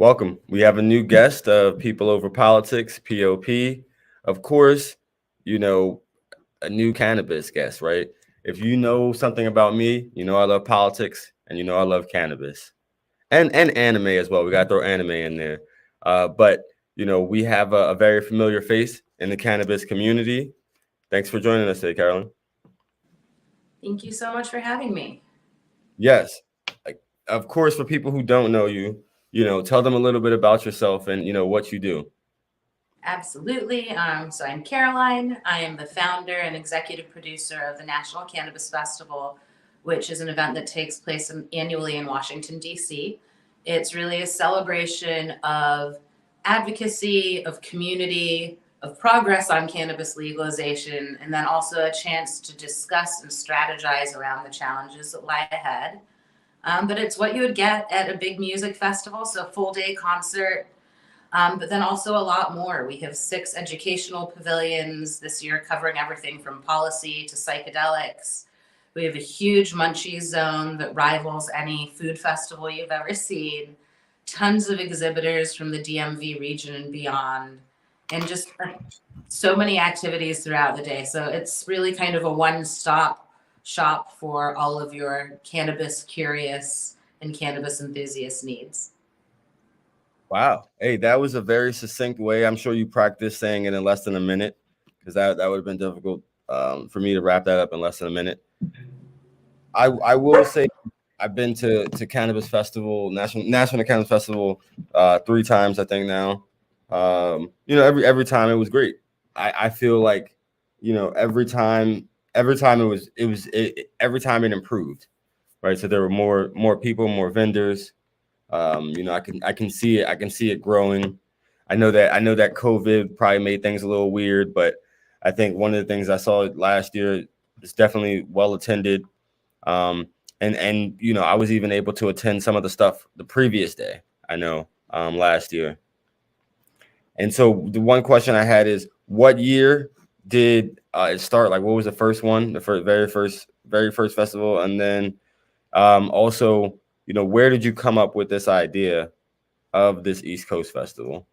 Welcome. We have a new guest of People Over Politics, POP. Of course, you know, a new cannabis guest, right? If you know something about me, you know I love politics and you know I love cannabis and anime as well. We got to throw anime in there. But, we have a very familiar face in the cannabis community. Thanks for joining us today, Caroline. Thank you so much for having me. Yes. Of course, for people who don't know you, tell them a little bit about yourself and, what you do. Absolutely. So I'm Caroline. I am the founder and executive producer of the National Cannabis Festival, which is an event that takes place annually in Washington, D.C. It's really a celebration of advocacy, of community, of progress on cannabis legalization, and then also a chance to discuss and strategize around the challenges that lie ahead. But it's what you would get at a big music festival, so full day concert, but then also a lot more. We have 6 educational pavilions this year covering everything from policy to psychedelics. We have a huge munchies zone that rivals any food festival you've ever seen. Tons of exhibitors from the DMV region and beyond, and just so many activities throughout the day. So it's really kind of a one-stop shop for all of your cannabis curious and cannabis enthusiast needs. Wow. Hey, that was a very succinct way. I'm sure you practiced saying it in less than a minute because that would have been difficult for me to wrap that up in less than a minute. I will say I've been to Cannabis Festival, National Cannabis Festival 3 times, I think now. Every time it was great. I feel like, every time every time it improved, right? So there were more people, more vendors. I can see it. I can see it growing. I know that COVID probably made things a little weird, but I think one of the things I saw last year is definitely well attended. And I was even able to attend some of the stuff the previous day. I know last year. And so the one question I had is, what year did it start? Like, what was the first one, the very first festival, and then also, where did you come up with this idea of this East Coast Festival?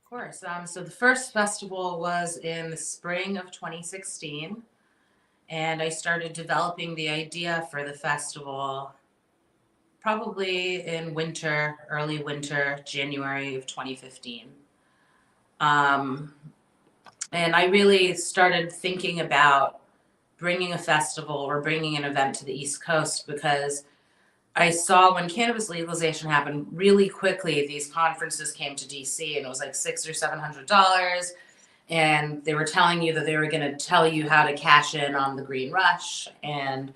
Of course. So the first festival was in the spring of 2016, and I started developing the idea for the festival probably in early winter, January of 2015. Um, and I really started thinking about bringing a festival or bringing an event to the East Coast because I saw when cannabis legalization happened really quickly, these conferences came to DC and it was like $600 or $700. And they were telling you that they were going to tell you how to cash in on the green rush. And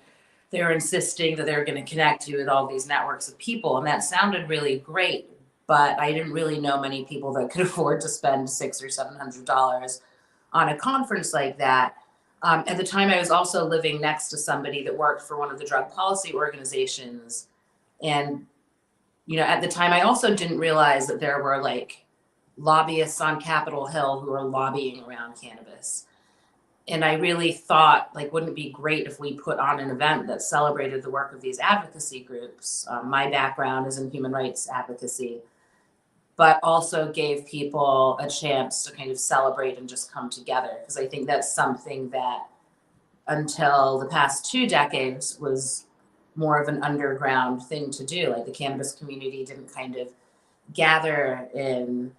they were insisting that they were going to connect you with all these networks of people. And that sounded really great. But I didn't really know many people that could afford to spend $600 or $700 on a conference like that. At the time, I was also living next to somebody that worked for one of the drug policy organizations. And, at the time, I also didn't realize that there were like lobbyists on Capitol Hill who are lobbying around cannabis. And I really thought, like, wouldn't it be great if we put on an event that celebrated the work of these advocacy groups? My background is in human rights advocacy, but also gave people a chance to kind of celebrate and just come together. Because I think that's something that until the past 2 decades was more of an underground thing to do. Like the cannabis community didn't kind of gather in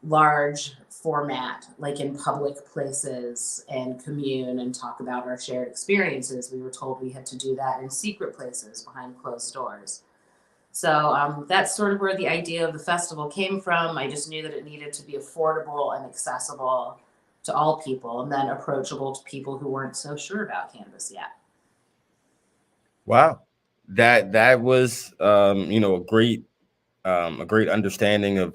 large format, like in public places and commune and talk about our shared experiences. We were told we had to do that in secret places behind closed doors. So that's sort of where the idea of the festival came from. I just knew that it needed to be affordable and accessible to all people and then approachable to people who weren't so sure about cannabis yet. Wow, that was a great understanding of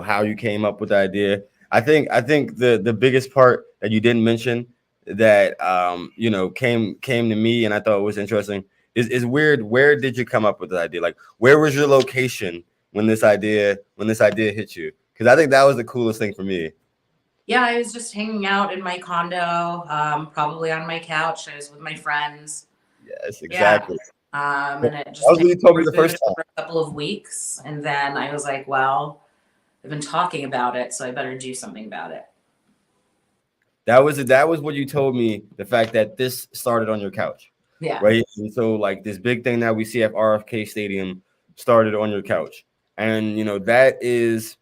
how you came up with the idea. I think the biggest part that you didn't mention that came to me and I thought it was interesting is weird. Where did you come up with the idea? Like, where was your location when this idea hit you? Because I think that was the coolest thing for me. Yeah, I was just hanging out in my condo, probably on my couch. I was with my friends. Yes, Yeah. exactly. And it just That was kind what you told me of the first time. for a couple of weeks. And then I was like, well, I've been talking about it, so I better do something about it. That was what you told me, the fact that this started on your couch. Yeah. Right. And so like this big thing that we see at RFK Stadium started on your couch. And that is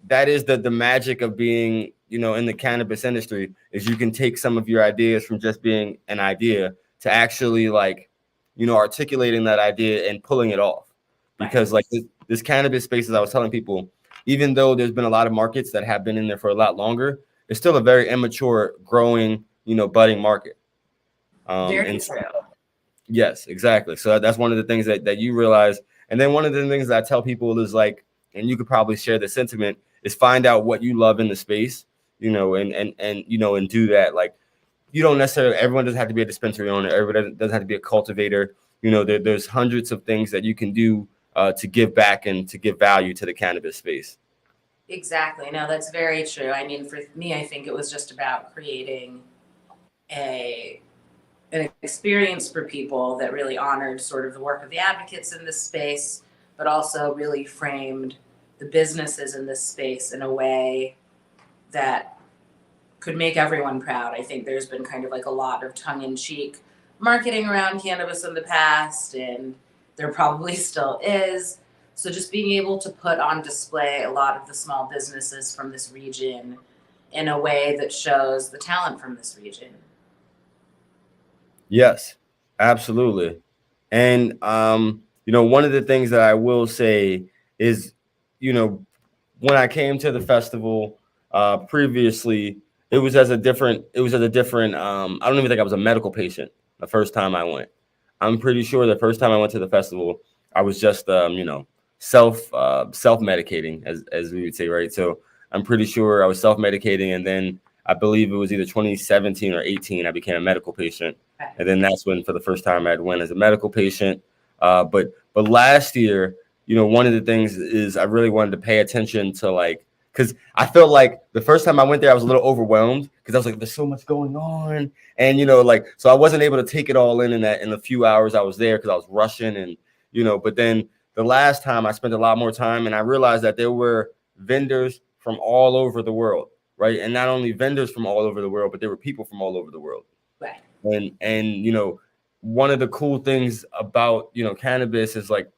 the magic of being, in the cannabis industry, is you can take some of your ideas from just being an idea to actually like, articulating that idea and pulling it off. Because like this cannabis space, as I was telling people, even though there's been a lot of markets that have been in there for a lot longer, it's still a very immature, growing, budding market. Very true. Yes, exactly. So that's one of the things that you realize. And then one of the things that I tell people is like, and you could probably share the sentiment, is find out what you love in the space, and do that. Like, you don't necessarily, everyone doesn't have to be a dispensary owner. Everyone doesn't have to be a cultivator. There's hundreds of things that you can do to give back and to give value to the cannabis space. Exactly. No, that's very true. I mean, for me, I think it was just about creating an experience for people that really honored sort of the work of the advocates in this space, but also really framed the businesses in this space in a way that could make everyone proud. I think there's been kind of like a lot of tongue-in-cheek marketing around cannabis in the past, and there probably still is. So just being able to put on display a lot of the small businesses from this region in a way that shows the talent from this region. Yes, absolutely. And one of the things that I will say is, when I came to the festival previously, it was as a different, I don't even think I was a medical patient the first time I went. I'm pretty sure the first time I went to the festival, I was just self-medicating, as we would say, right? So I'm pretty sure I was self-medicating, and then I believe it was either 2017 or 18, I became a medical patient. And then that's when, for the first time, I went as a medical patient. But last year, one of the things is I really wanted to pay attention to, like, because I felt like the first time I went there, I was a little overwhelmed because I was like, there's so much going on. And, so I wasn't able to take it all in the few hours I was there because I was rushing. And, but then the last time I spent a lot more time, and I realized that there were vendors from all over the world, right? And not only vendors from all over the world, but there were people from all over the world. Right. And one of the cool things about, cannabis is like,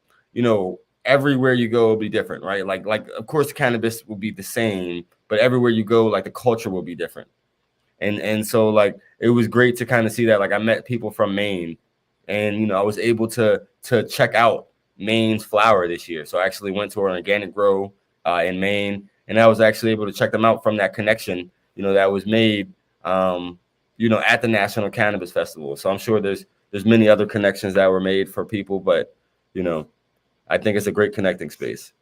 everywhere you go will be different, right? Like of course cannabis will be the same, but everywhere you go, like the culture will be different. And so like it was great to kind of see that. Like I met people from Maine, and I was able to check out Maine's flower this year. So I actually went to an organic grow in Maine, and I was actually able to check them out from that connection, that was made at the National Cannabis Festival. So I'm sure there's many other connections that were made for people, but I think it's a great connecting space.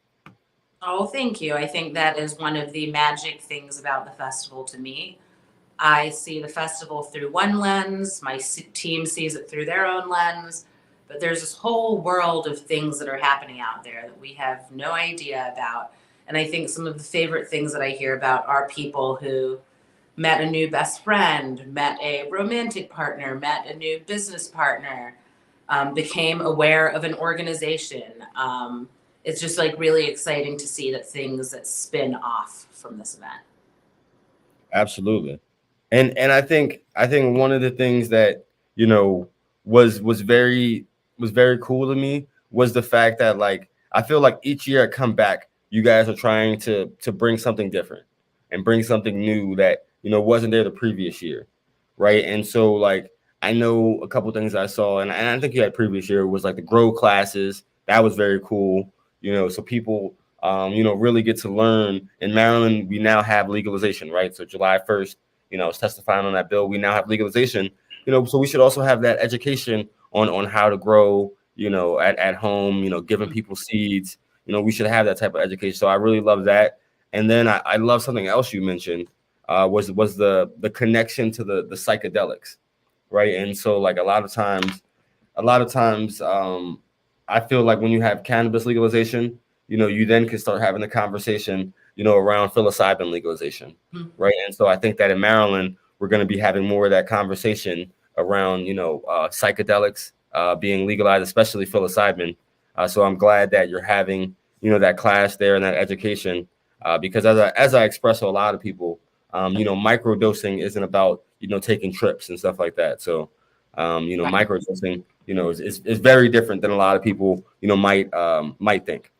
Oh, thank you. I think that is one of the magic things about the festival to me. I see the festival through one lens, my team sees it through their own lens, but there's this whole world of things that are happening out there that we have no idea about. And I think some of the favorite things that I hear about are people who met a new best friend, met a romantic partner, met a new business partner, became aware of an organization. It's just like really exciting to see that things that spin off from this event. Absolutely. And I think one of the things that, was very cool to me was the fact that, like, I feel like each year I come back, you guys are trying to bring something different and bring something new that, wasn't there the previous year. Right. And so like I know a couple things I saw, and I think you had previous year, was like the grow classes. That was very cool. So people really get to learn. In Maryland, we now have legalization, right? So July 1st, I was testifying on that bill. We now have legalization, so we should also have that education on how to grow, at home, giving people seeds. We should have that type of education. So I really love that. And then I love something else you mentioned, was the connection to the psychedelics, right? And so like a lot of times, I feel like when you have cannabis legalization, you then can start having the conversation, around psilocybin legalization, right? And so I think that in Maryland, we're going to be having more of that conversation around, psychedelics, being legalized, especially psilocybin. So I'm glad that you're having, that class there and that education, because as I express to a lot of people, microdosing isn't about, taking trips and stuff like that. So, Right. microdosing, is very different than a lot of people, might think.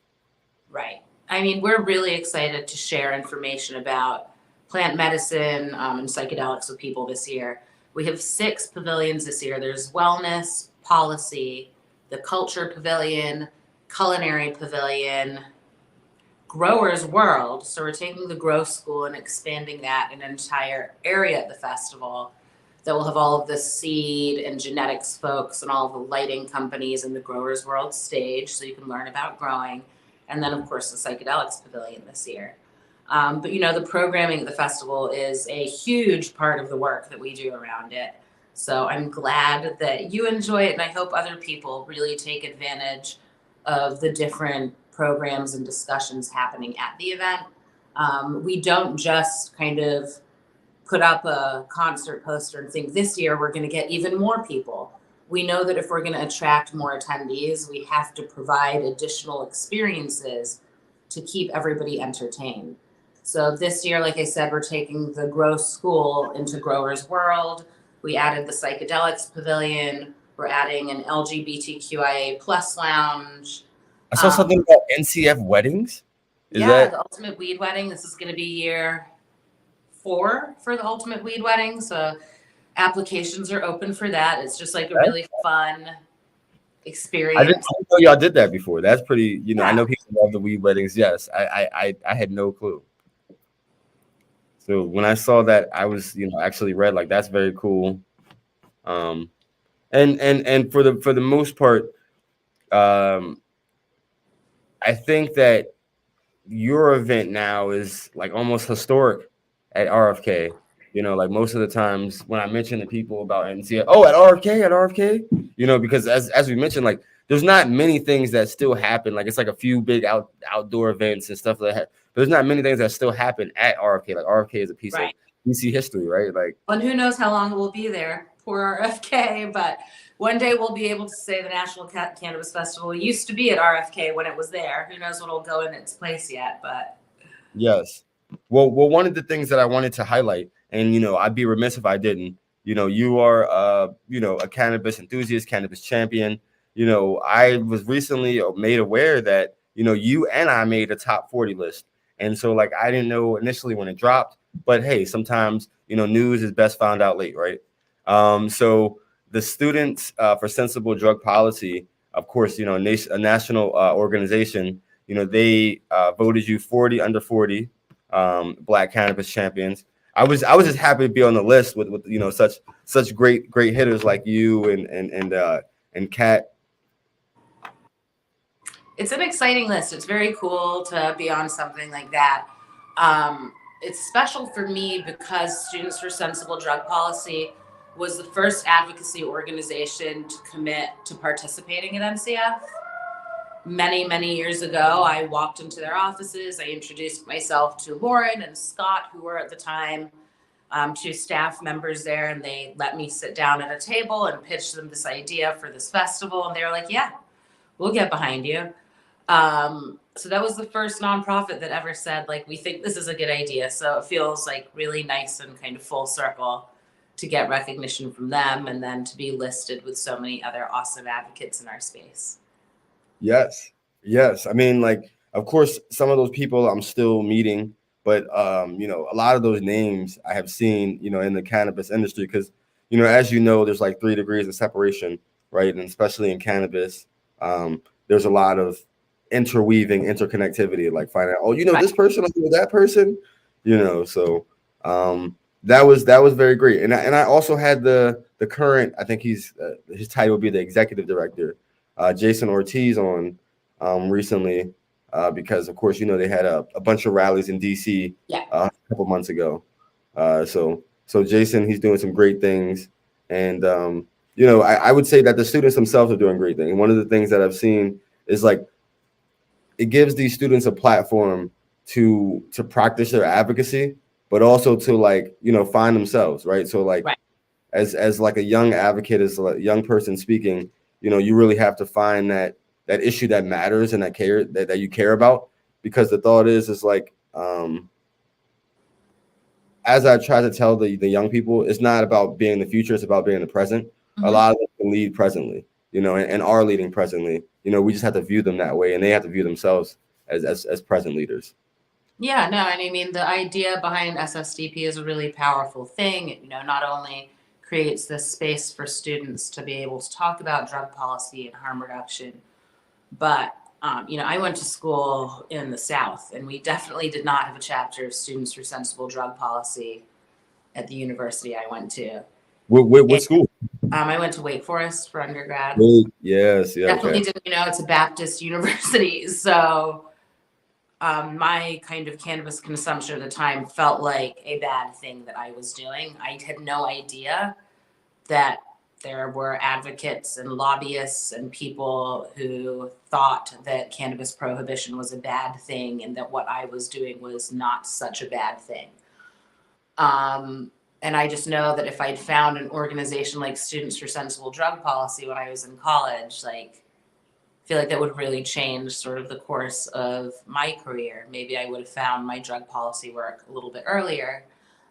Right. I mean, we're really excited to share information about plant medicine and psychedelics with people this year. We have 6 pavilions this year. There's wellness, policy, the culture pavilion, culinary pavilion, growers world. So we're taking the grow school and expanding that in an entire area at the festival that will have all of the seed and genetics folks and all of the lighting companies in the growers world stage, so you can learn about growing. And then, of course, the psychedelics pavilion this year. But the programming at the festival is a huge part of the work that we do around it. So I'm glad that you enjoy it, and I hope other people really take advantage of the different programs and discussions happening at the event. We don't just kind of put up a concert poster and think this year we're going to get even more people. We know that if we're going to attract more attendees, we have to provide additional experiences to keep everybody entertained. So this year, like I said, we're taking the Grow School into Growers World. We added the Psychedelics Pavilion. We're adding an LGBTQIA plus lounge. I saw something about NCF weddings. The Ultimate Weed Wedding. This is going to be year 4 for the Ultimate Weed Wedding. So applications are open for that. It's just like a really fun experience. I didn't know y'all did that before. That's pretty, I know people love the weed weddings. Yes. I had no clue. So when I saw that, I was, actually read like, that's very cool. And for the most part, I think that your event now is like almost historic at RFK. Like most of the times when I mention to people about NCF, at RFK, because as we mentioned, like there's not many things that still happen. Like it's like a few big outdoor events and stuff like that. But there's not many things that still happen at RFK. Like RFK is a piece of DC history, right? Like, and who knows how long it will be there. Poor RFK, but one day we'll be able to say the National Cannabis Festival used to be at RFK when it was there. Who knows what'll go in its place yet, but. Yes. Well, one of the things that I wanted to highlight, and, I'd be remiss if I didn't, you are, a cannabis enthusiast, cannabis champion. I was recently made aware that, you and I made a top 40 list. And so like, I didn't know initially when it dropped, but hey, sometimes, news is best found out late, right? So the Students for Sensible Drug Policy, of course, a national organization, they voted you 40 under 40 Black cannabis champions. I was just happy to be on the list with such great hitters like you and Kat. It's an exciting list. It's very cool to be on something like that. It's special for me because Students for Sensible Drug Policy was the first advocacy organization to commit to participating at NCF. Many years ago, I walked into their offices. I introduced myself to Lauren and Scott, who were at the time 2 staff members there, and they let me sit down at a table and pitch them this idea for this festival. And they were like, yeah, we'll get behind you. So that was the first nonprofit that ever said, like, we think this is a good idea. So it feels like really nice and kind of full circle to get recognition from them and then to be listed with so many other awesome advocates in our space. Yes. I mean, like, of course, some of those people I'm still meeting, but, a lot of those names I have seen, in the cannabis industry, because, as there's like 3 degrees of separation, right? And especially in cannabis, there's a lot of interconnectivity, like finding out, this person, that person, so that was very great. And I also had the current, I think his title would be the executive director, Jason Ortiz on recently, because of course, they had a bunch of rallies in DC a couple months ago. So Jason, he's doing some great things. And, I would say that the students themselves are doing great things. And one of the things that I've seen is like, it gives these students a platform to practice their advocacy, but also to like, find themselves, right? So like, as like a young advocate, as a young person speaking, you really have to find that issue that matters and that you care about, because the thought is like, as I try to tell the young people, it's not about being the future, it's about being the present. A lot of them can lead presently, and are leading presently. We just have to view them that way, and they have to view themselves as present leaders. Yeah, no, and I mean, the idea behind SSDP is a really powerful thing. It, not only creates this space for students to be able to talk about drug policy and harm reduction, but I went to school in the South, and we definitely did not have a chapter of Students for Sensible Drug Policy at the university I went to. What school? I went to Wake Forest for undergrad. Yes, yeah, Definitely okay. didn't, it's a Baptist university, so my kind of cannabis consumption at the time felt like a bad thing that I was doing. I had no idea that there were advocates and lobbyists and people who thought that cannabis prohibition was a bad thing and that what I was doing was not such a bad thing. And I just know that if I'd found an organization like Students for Sensible Drug Policy when I was in college, like, I feel like that would really change sort of the course of my career. Maybe I would have found my drug policy work a little bit earlier.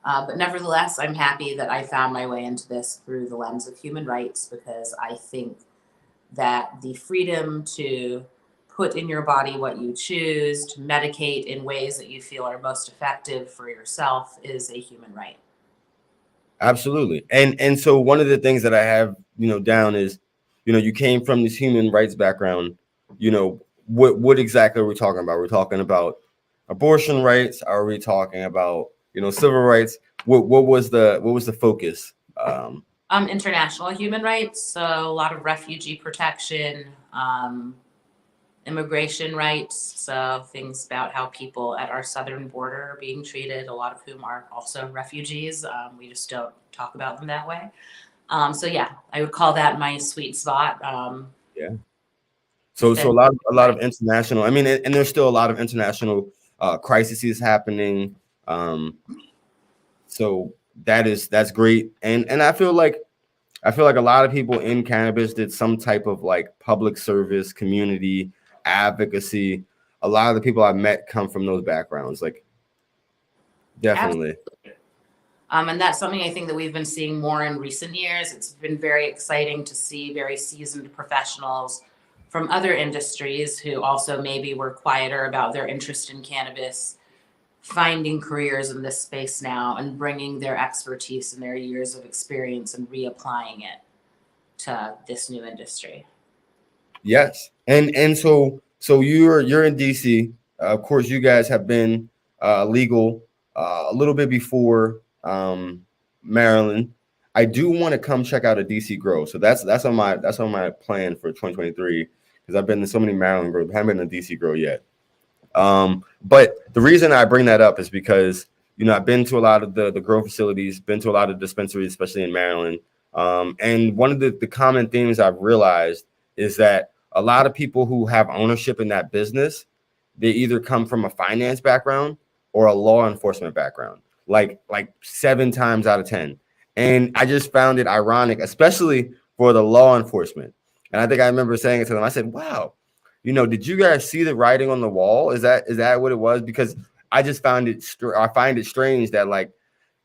But nevertheless, I'm happy that I found my way into this through the lens of human rights, because I think that the freedom to put in your body what you choose, to medicate in ways that you feel are most effective for yourself, is a human right. Absolutely. And so one of the things that I have, down is, you came from this human rights background. What exactly are we talking about? We're talking about abortion rights. Are we talking about, civil rights? What was the focus? International human rights, so a lot of refugee protection, immigration rights, so things about how people at our southern border are being treated, a lot of whom are also refugees. We just don't talk about them that way. So yeah, I would call that my sweet spot. Yeah. So a lot of international. I mean, and there's still a lot of international crises happening. So that's great, and I feel like a lot of people in cannabis did some type of like public service, community advocacy. A lot of the people I've met come from those backgrounds, like definitely. And that's something I think that we've been seeing more in recent years. It's been very exciting to see very seasoned professionals from other industries who also maybe were quieter about their interest in cannabis, finding careers in this space now and bringing their expertise and their years of experience and reapplying it to this new industry. Yes, and so you're in DC. Of course, you guys have been legal a little bit before Maryland. I do want to come check out a DC grow, so that's on my plan for 2023, because I've been to so many Maryland grows, haven't been to DC grow yet. But the reason I bring that up is because I've been to a lot of the grow facilities, been to a lot of dispensaries, especially in Maryland. And one of the common themes I've realized is that a lot of people who have ownership in that business, they either come from a finance background or a law enforcement background, like 7 times out of 10. And I just found it ironic, especially for the law enforcement. And I think I remember saying it to them. I said, wow, did you guys see the writing on the wall? Is that what it was? Because I just find it strange that like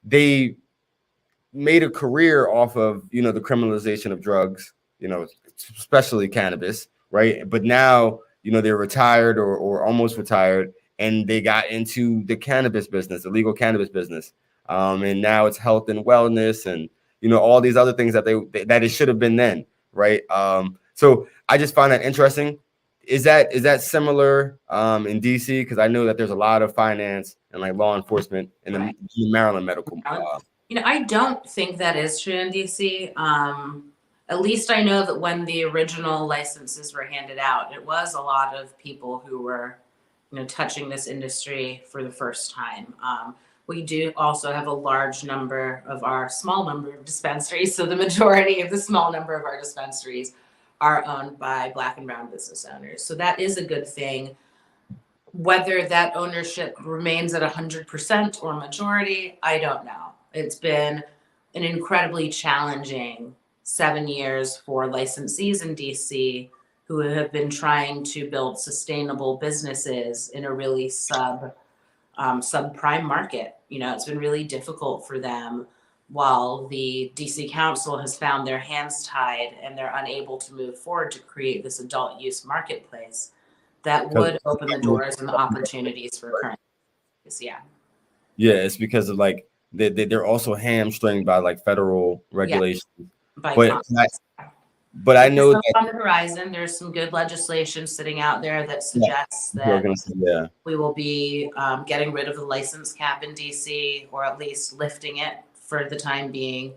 they made a career off of the criminalization of drugs, especially cannabis, right? But now they're retired or almost retired, and they got into the cannabis business, the legal cannabis business, and now it's health and wellness, and all these other things that that it should have been then, right? So I just find that interesting. Is that similar in DC? Because I know that there's a lot of finance and like law enforcement in the Maryland medical. I don't think that is true in DC. At least I know that when the original licenses were handed out, it was a lot of people who were, touching this industry for the first time. We do also have a large number of our small number of dispensaries. So the majority of the small number of our dispensaries are owned by Black and brown business owners. So that is a good thing. Whether that ownership remains at 100% or majority, I don't know. It's been an incredibly challenging 7 years for licensees in DC who have been trying to build sustainable businesses in a really subprime market. You know, it's been really difficult for them while the DC Council has found their hands tied and they're unable to move forward to create this adult use marketplace that would open the doors and the opportunities for current. Yeah. Yeah, it's because of like they're also hamstringed by like federal regulations. By But Congress. but I know There's that on the horizon, there's some good legislation sitting out there that suggests I was that gonna say, yeah. we will be getting rid of the license cap in DC, or at least lifting it for the time being,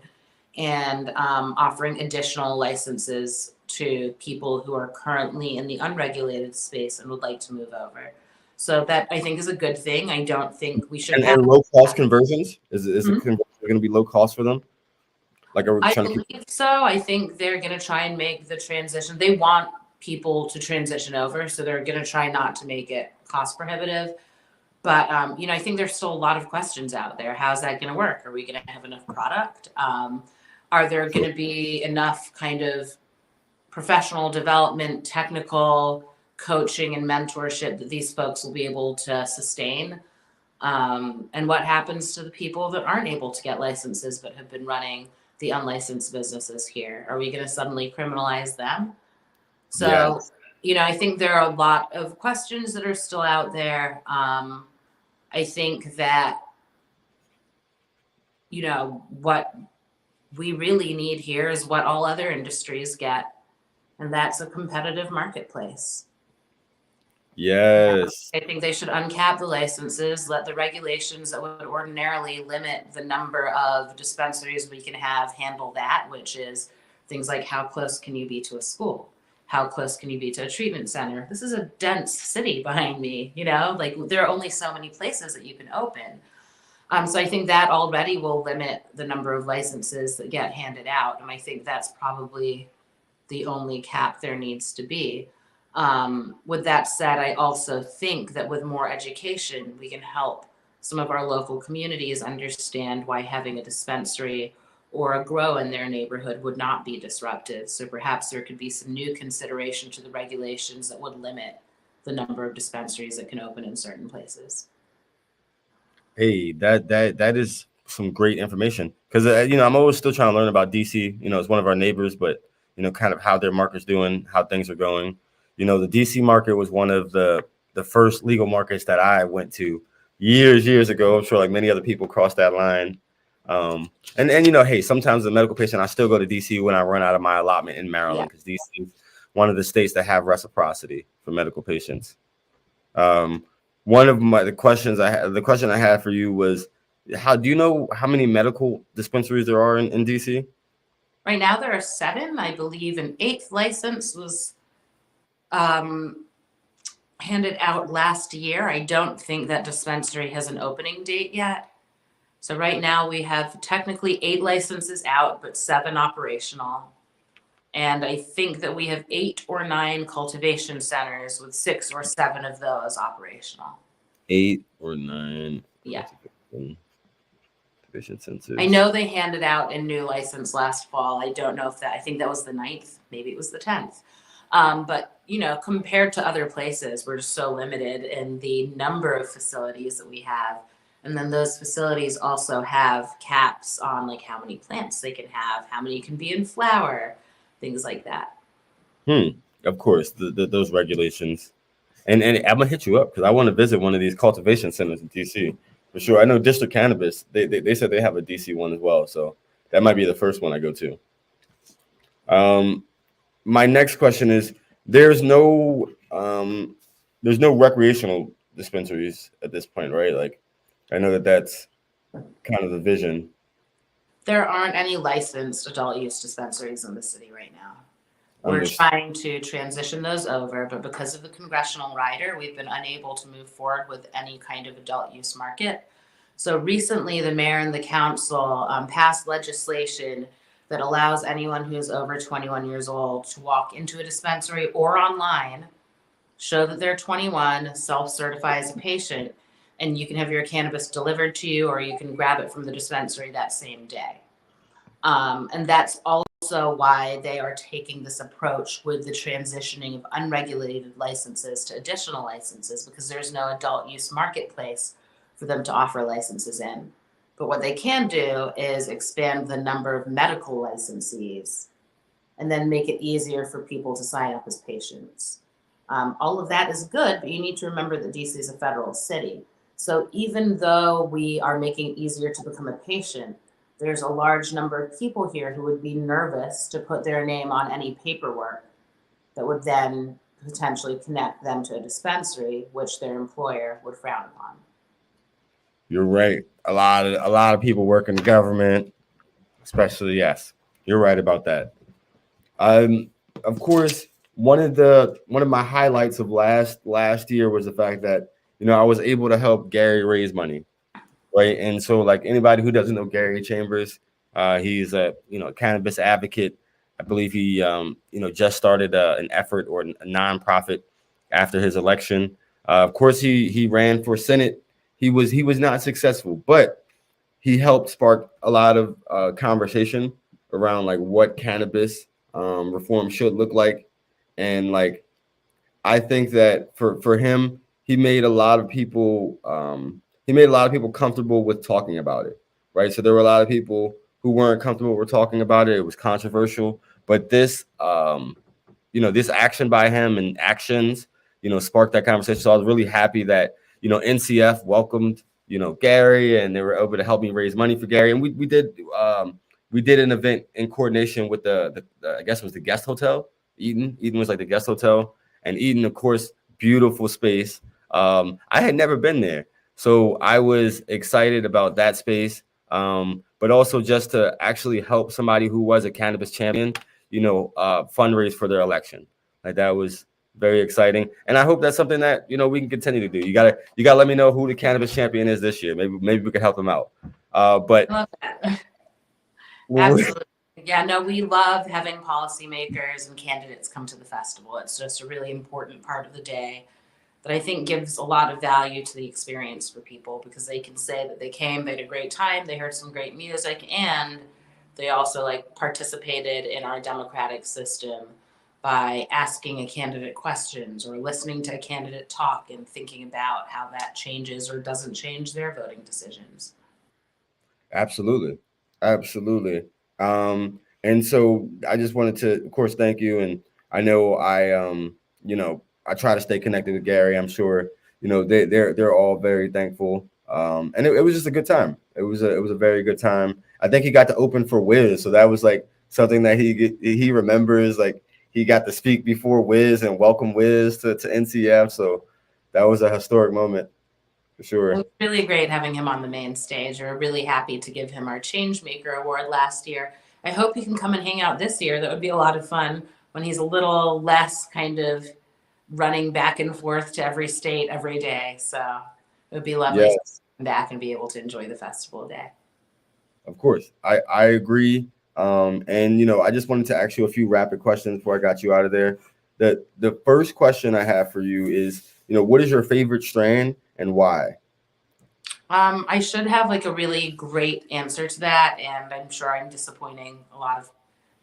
and offering additional licenses to people who are currently in the unregulated space and would like to move over. So that, I think, is a good thing. I don't think we should have. And low cost conversions is Mhm. the conversion going to be low cost for them? Like, are we I trying to keep? believe so. I think they're going to try and make the transition. They want people to transition over, so they're going to try not to make it cost prohibitive. But you know, I think there's still a lot of questions out there. How's that going to work? Are we going to have enough product? Are there going to be enough kind of professional development, technical coaching, and mentorship that these folks will be able to sustain? And what happens to the people that aren't able to get licenses but have been running the unlicensed businesses here? Are we going to suddenly criminalize them? So, Yeah. you know, I think there are a lot of questions that are still out there. I think that, you know, what we really need here is what all other industries get, and that's a competitive marketplace. Yes. I think they should uncap the licenses, let the regulations that would ordinarily limit the number of dispensaries we can have handle that, which is things like how close can you be to a school? How close can you be to a treatment center? This is a dense city behind me, you know, like there are only so many places that you can open. So I think that already will limit the number of licenses that get handed out. And I think that's probably the only cap there needs to be. With that said, I also think that with more education, we can help some of our local communities understand why having a dispensary or a grow in their neighborhood would not be disruptive. So perhaps there could be some new consideration to the regulations that would limit the number of dispensaries that can open in certain places. Hey, that is some great information because you know, I'm always still trying to learn about DC. You know, it's one of our neighbors, but you know, kind of how their market's doing, how things are going. You know, the DC market was one of the first legal markets that I went to years ago. I'm sure like many other people crossed that line. And you know, hey, sometimes the medical patient, I still go to DC when I run out of my allotment in Maryland because DC is one of the states that have reciprocity for medical patients. One of the question I had for you was, how do you know how many medical dispensaries there are in DC? Right now there are 7. I believe an 8th license was handed out last year. I don't think that dispensary has an opening date yet. So right now we have technically 8 licenses out, but 7 operational. And I think that we have 8 or 9 cultivation centers with 6 or 7 of those operational. 8 or 9. Yeah. Cultivation centers. I know they handed out a new license last fall. I don't know if I think that was the 9th, maybe it was the 10th. But you know, compared to other places, we're just so limited in the number of facilities that we have. And then those facilities also have caps on like how many plants they can have, how many can be in flower, things like that. Of course, those regulations. And I'm gonna hit you up because I want to visit one of these cultivation centers in DC for sure. I know District Cannabis, they said they have a DC one as well, so that might be the first one I go to. My next question is: there's no recreational dispensaries at this point, right? Like, I know that's kind of the vision. There aren't any licensed adult use dispensaries in the city right now. We're trying to transition those over, but because of the congressional rider, we've been unable to move forward with any kind of adult use market. So recently, the mayor and the council passed legislation that allows anyone who's over 21 years old to walk into a dispensary or online, show that they're 21, self-certify as a patient, and you can have your cannabis delivered to you, or you can grab it from the dispensary that same day. And that's also also why they are taking this approach with the transitioning of unregulated licenses to additional licenses, because there's no adult use marketplace for them to offer licenses in. But what they can do is expand the number of medical licensees and then make it easier for people to sign up as patients. All of that is good, but you need to remember that DC is a federal city. So even though we are making it easier to become a patient, there's a large number of people here who would be nervous to put their name on any paperwork that would then potentially connect them to a dispensary, which their employer would frown upon. You're right. A lot of people work in the government, especially. Yes, you're right about that. Of course, one of my highlights of last year was the fact that I was able to help Gary raise money, right? And so, like anybody who doesn't know Gary Chambers, he's a cannabis advocate. I believe he just started an effort or a nonprofit after his election. Of course, he ran for Senate. He was not successful, but he helped spark a lot of conversation around like what cannabis reform should look like, and like I think that for him, he made a lot of people comfortable with talking about it, right? So there were a lot of people who weren't comfortable with talking about it. It was controversial, but this action by him and actions, sparked that conversation. So I was really happy that NCF welcomed Gary, and they were able to help me raise money for Gary, and we did an event in coordination with the I guess it was the guest hotel. Eden was like the guest hotel, and Eden, of course, beautiful space. I had never been there, so I was excited about that space. But also just to actually help somebody who was a cannabis champion, fundraise for their election. Like that was very exciting, and I hope that's something that we can continue to do. You gotta let me know who the cannabis champion is this year. Maybe we can help them out. But I love that. Absolutely. Yeah, no, we love having policymakers and candidates come to the festival. It's just a really important part of the day that I think gives a lot of value to the experience for people, because they can say that they came, they had a great time, they heard some great music, and they also like participated in our democratic system by asking a candidate questions or listening to a candidate talk and thinking about how that changes or doesn't change their voting decisions. Absolutely. Absolutely. And so I just wanted to, of course, thank you. And I know I try to stay connected with Gary. I'm sure, they're all very thankful. And it was just a good time. It was a very good time. I think he got to open for Wiz. So that was like something that he remembers. Like he got to speak before Wiz and welcome Wiz to NCF. So that was a historic moment for sure. It was really great having him on the main stage. We're really happy to give him our Changemaker Award last year. I hope he can come and hang out this year. That would be a lot of fun when he's a little less kind of running back and forth to every state every day. So it would be lovely to come back and be able to enjoy the festival day. Of course, I agree. And I just wanted to ask you a few rapid questions before I got you out of there. The first question I have for you is, what is your favorite strain and why? I should have like a really great answer to that, and I'm sure I'm disappointing a lot of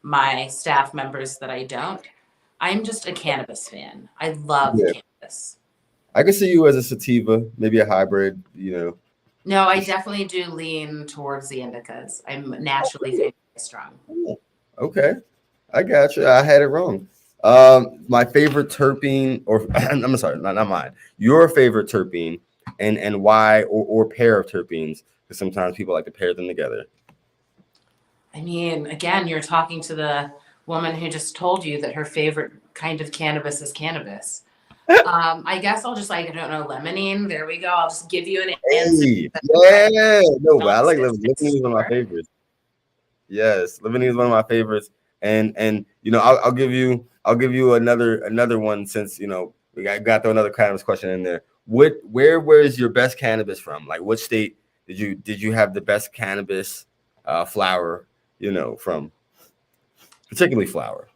my staff members that I don't. I'm just a cannabis fan. I love cannabis. I can see you as a sativa, maybe a hybrid, No, I definitely do lean towards the indicas. I'm naturally very strong. Okay, I got you. I had it wrong. My favorite terpene, or I'm sorry, not mine. Your favorite terpene, and why, or pair of terpenes, because sometimes people like to pair them together. I mean, again, you're talking to the woman who just told you that her favorite kind of cannabis is cannabis. I guess I'll just I don't know, limonene. There we go. I'll just give you an answer. Yeah, no, but I like limonene is one of my favorites. Yes, limonene is one of my favorites, and I'll give you another one, since we got another cannabis question in there. Where was your best cannabis from? Like, what state did you have the best cannabis flower? From, particularly flower.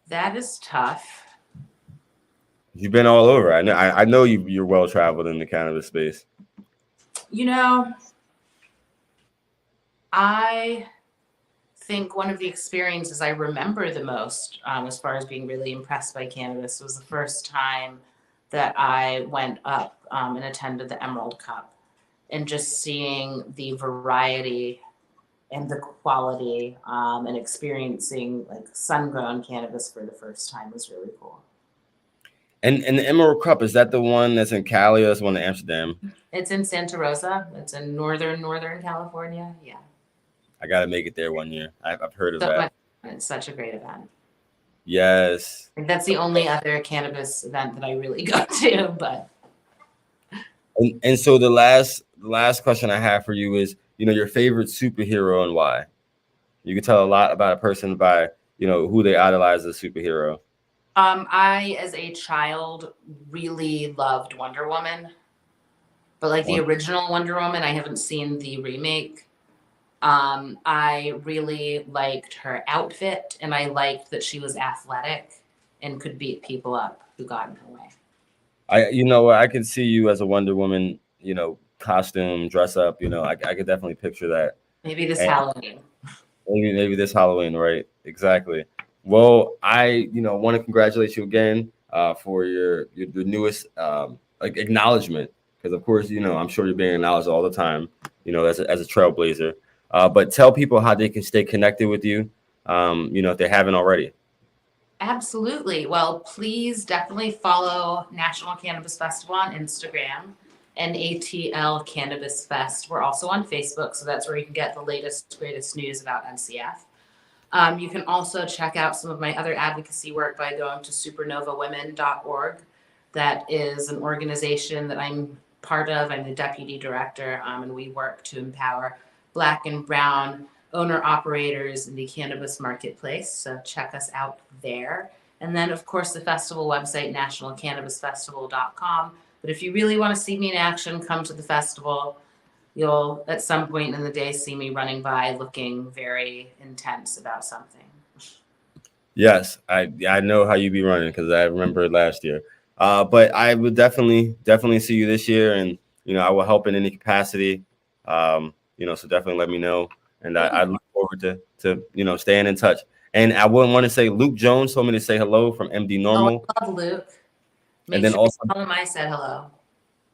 That is tough. You've been all over. I know you're well traveled in the cannabis space. I think one of the experiences I remember the most, as far as being really impressed by cannabis, was the first time that I went up and attended the Emerald Cup, and just seeing the variety and the quality and experiencing like sun-grown cannabis for the first time was really cool. And the Emerald Cup, is that the one that's in Cali or that's the one in Amsterdam? It's in Santa Rosa. It's in northern California. Yeah. I got to make it there one year. I've heard of So that. much fun. It's such a great event. Yes. I think that's the only other cannabis event that I really go to, but. And so the last question I have for you is, your favorite superhero and why? You can tell a lot about a person by, who they idolize as a superhero. I, as a child, really loved Wonder Woman, but like the original Wonder Woman, I haven't seen the remake. I really liked her outfit, and I liked that she was athletic and could beat people up who got in her way. I can see you as a Wonder Woman, costume, dress up, I could definitely picture that. Maybe this Halloween. Maybe this Halloween, right? Exactly. Well, I, want to congratulate you again for your the newest acknowledgement, because of course, I'm sure you're being acknowledged all the time, as a trailblazer. But tell people how they can stay connected with you, if they haven't already. Absolutely. Well, please definitely follow National Cannabis Festival on Instagram and ATL Cannabis Fest. We're also on Facebook, so that's where you can get the latest, greatest news about NCF. You can also check out some of my other advocacy work by going to supernovawomen.org. That is an organization that I'm part of. I'm the deputy director, and we work to empower Black and Brown owner-operators in the cannabis marketplace. So check us out there. And then, of course, the festival website, nationalcannabisfestival.com. But if you really want to see me in action, come to the festival. You'll, at some point in the day, see me running by looking very intense about something. Yes, I know how you be running because I remember last year. But I would definitely see you this year, and I will help in any capacity. So definitely let me know, and I look forward to staying in touch. And I wouldn't want to say Luke Jones told me to say hello from MD Normal. Oh, I love Luke. And then also tell him I said hello.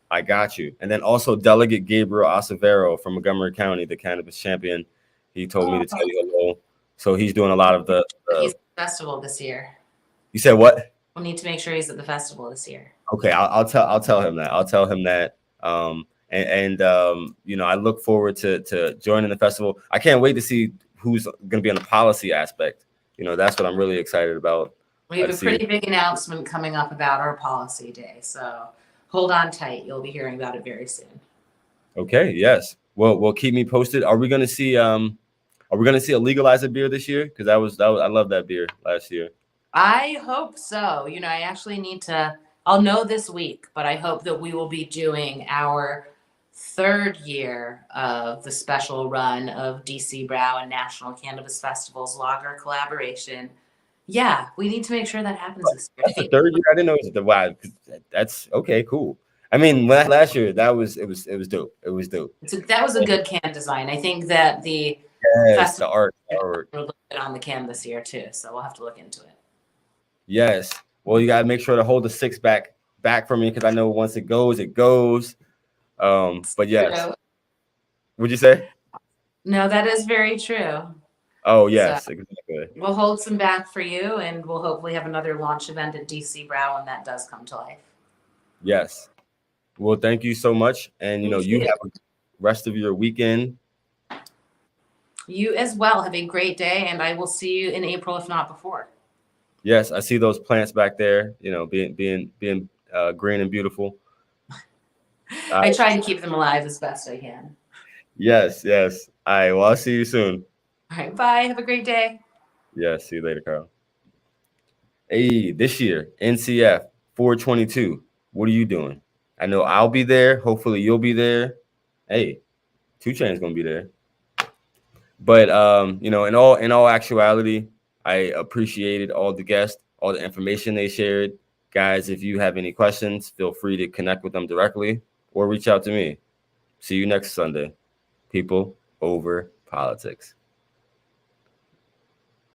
I got you. And then also Delegate Gabriel Acevero from Montgomery County, the cannabis champion. He told me to tell you hello. So he's doing a lot of the he's at the festival this year. You said what? We'll need to make sure he's at the festival this year. Okay, I'll tell him that. I'll tell him that. I look forward to joining the festival. I can't wait to see who's going to be on the policy aspect. That's what I'm really excited about. We have a pretty big announcement coming up about our policy day. So hold on tight. You'll be hearing about it very soon. Okay. Yes. Well, keep me posted. Are we going to see a legalizer beer this year? Because I love that beer last year. I hope so. I actually need to. I'll know this week, but I hope that we will be doing our third year of the special run of DC Brow and National Cannabis Festival's lager collaboration. Yeah, we need to make sure that happens this year. That's the third year. I didn't know it was the wow. That's okay, cool. I mean, last year it was dope. It was dope. That was a good can design. I think that the art will look good on the can this year too. So we'll have to look into it. Yes. Well, you gotta make sure to hold the six back for me because I know once it goes, it goes. But yes. What'd you say? No, that is very true. Oh yes, exactly. We'll hold some back for you, and we'll hopefully have another launch event at DC Brow when that does come to life. Yes. Well, thank you so much, and you have a rest of your weekend. You as well. Have a great day, and I will see you in April, if not before. Yes, I see those plants back there. Being green and beautiful. I try to keep them alive as best I can. Yes. All right. Well, I'll see you soon. All right. Bye. Have a great day. Yeah. See you later, Carl. Hey, this year, NCF 422. What are you doing? I know I'll be there. Hopefully you'll be there. Hey, 2 Chainz gonna be there. But in all actuality, I appreciated all the guests, all the information they shared. Guys, if you have any questions, feel free to connect with them directly or reach out to me. See you next Sunday. People, over politics.